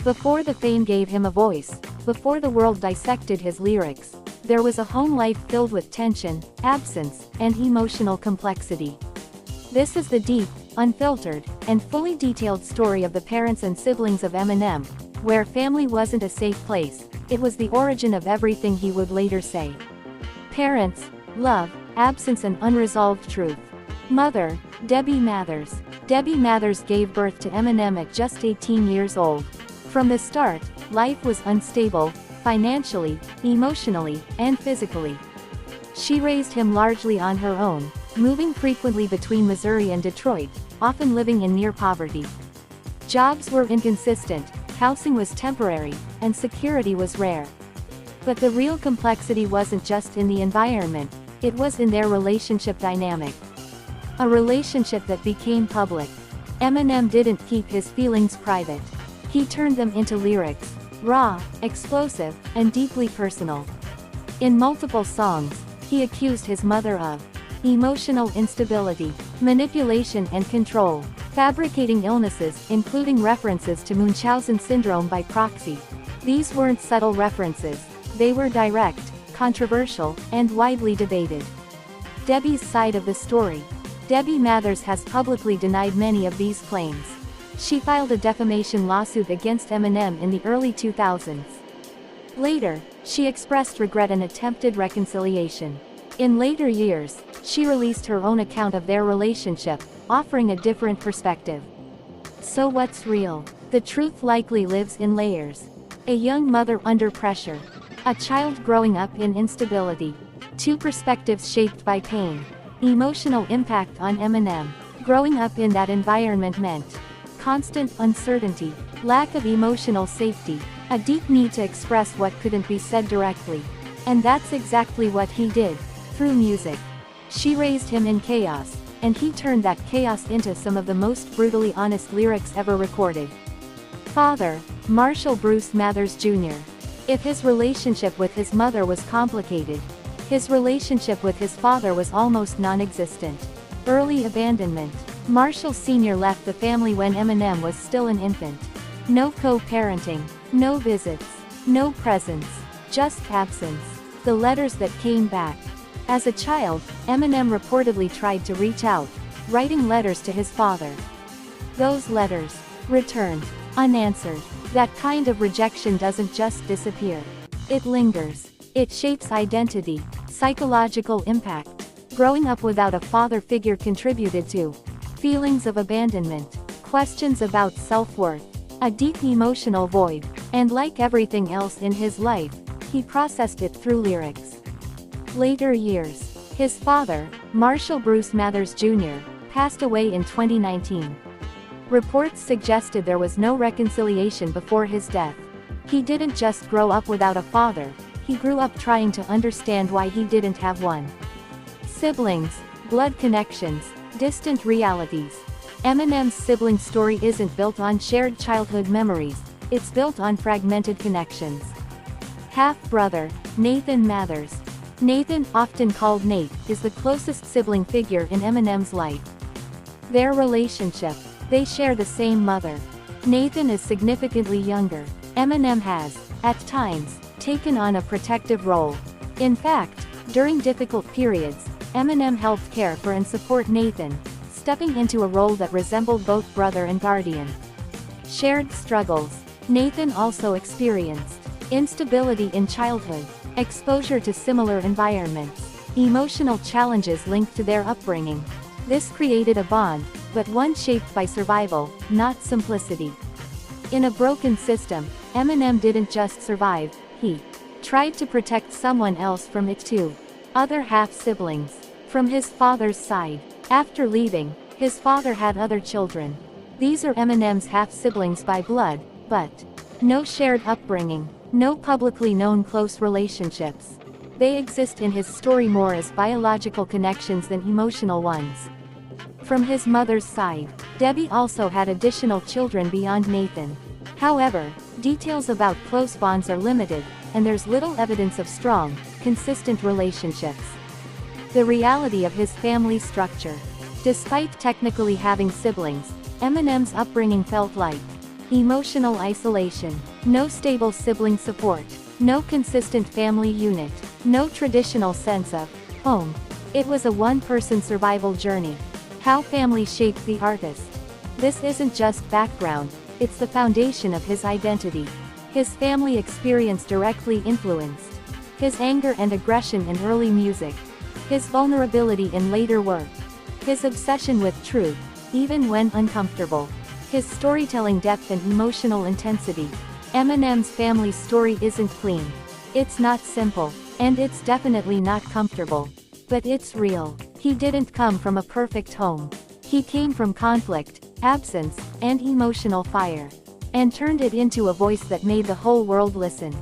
Before the fame gave him a voice, before the world dissected his lyrics, there was a home life filled with tension, absence, and emotional complexity. This is the deep, unfiltered, and fully detailed story of the parents and siblings of Eminem, where family wasn't a safe place, it was the origin of everything he would later say. Parents, love, absence and unresolved truth. Mother, Debbie Mathers. Debbie Mathers gave birth to Eminem at just 18 years old. From the start, life was unstable, financially, emotionally, and physically. She raised him largely on her own, moving frequently between Missouri and Detroit, often living in near poverty. Jobs were inconsistent, housing was temporary, and security was rare. But the real complexity wasn't just in the environment, it was in their relationship dynamic. A relationship that became public. Eminem didn't keep his feelings private. He turned them into lyrics, raw, explosive, and deeply personal. In multiple songs, he accused his mother of emotional instability, manipulation and control, fabricating illnesses, including references to Munchausen syndrome by proxy. These weren't subtle references, they were direct, controversial, and widely debated. Debbie's side of the story. Debbie Mathers has publicly denied many of these claims. She filed a defamation lawsuit against Eminem in the early 2000s. Later, she expressed regret and attempted reconciliation. In later years, she released her own account of their relationship, offering a different perspective. So what's real? The truth likely lives in layers. A young mother under pressure. A child growing up in instability. Two perspectives shaped by pain. Emotional impact on Eminem. Growing up in that environment meant constant uncertainty, lack of emotional safety, a deep need to express what couldn't be said directly. And that's exactly what he did, through music. She raised him in chaos, and he turned that chaos into some of the most brutally honest lyrics ever recorded. Father, Marshall Bruce Mathers Jr. If his relationship with his mother was complicated, his relationship with his father was almost non-existent. Early abandonment. Marshall Sr. left the family when Eminem was still an infant. No co-parenting, no visits, no presence, just absence. The letters that came back. As a child, Eminem reportedly tried to reach out, writing letters to his father. Those letters returned unanswered. That kind of rejection doesn't just disappear. It lingers. It shapes identity, psychological impact. Growing up without a father figure contributed to feelings of abandonment, questions about self-worth, a deep emotional void, and like everything else in his life, he processed it through lyrics. Later years. His father, Marshall Bruce Mathers Jr., passed away in 2019. Reports suggested there was no reconciliation before his death. He didn't just grow up without a father, he grew up trying to understand why he didn't have one. Siblings, blood connections, distant realities. Eminem's sibling story isn't built on shared childhood memories, it's built on fragmented connections. Half-brother, Nathan Mathers. Nathan, often called Nate, is the closest sibling figure in Eminem's life. Their relationship. They share the same mother. Nathan is significantly younger. Eminem has, at times, taken on a protective role. In fact, during difficult periods, Eminem helped care for and support Nathan, stepping into a role that resembled both brother and guardian. Shared struggles. Nathan also experienced instability in childhood, exposure to similar environments, emotional challenges linked to their upbringing. This created a bond, but one shaped by survival, not simplicity. In a broken system, Eminem didn't just survive, he tried to protect someone else from it too. Other half-siblings. From his father's side. After leaving, his father had other children. These are Eminem's half-siblings by blood, but no shared upbringing, no publicly known close relationships. They exist in his story more as biological connections than emotional ones. From his mother's side, Debbie also had additional children beyond Nathan. However, details about close bonds are limited, and there's little evidence of strong, consistent relationships. The reality of his family structure. Despite technically having siblings, Eminem's upbringing felt like Emotional isolation. No stable sibling support. No consistent family unit. No traditional sense of home. It was a one-person survival journey. How family shaped the artist. This isn't just background, it's the foundation of his identity. His family experience directly influenced his anger and aggression in early music, his vulnerability in later work, his obsession with truth, even when uncomfortable, his storytelling depth and emotional intensity. Eminem's family story isn't clean. It's not simple, and it's definitely not comfortable. But it's real. He didn't come from a perfect home. He came from conflict, absence, and emotional fire. And turned it into a voice that made the whole world listen.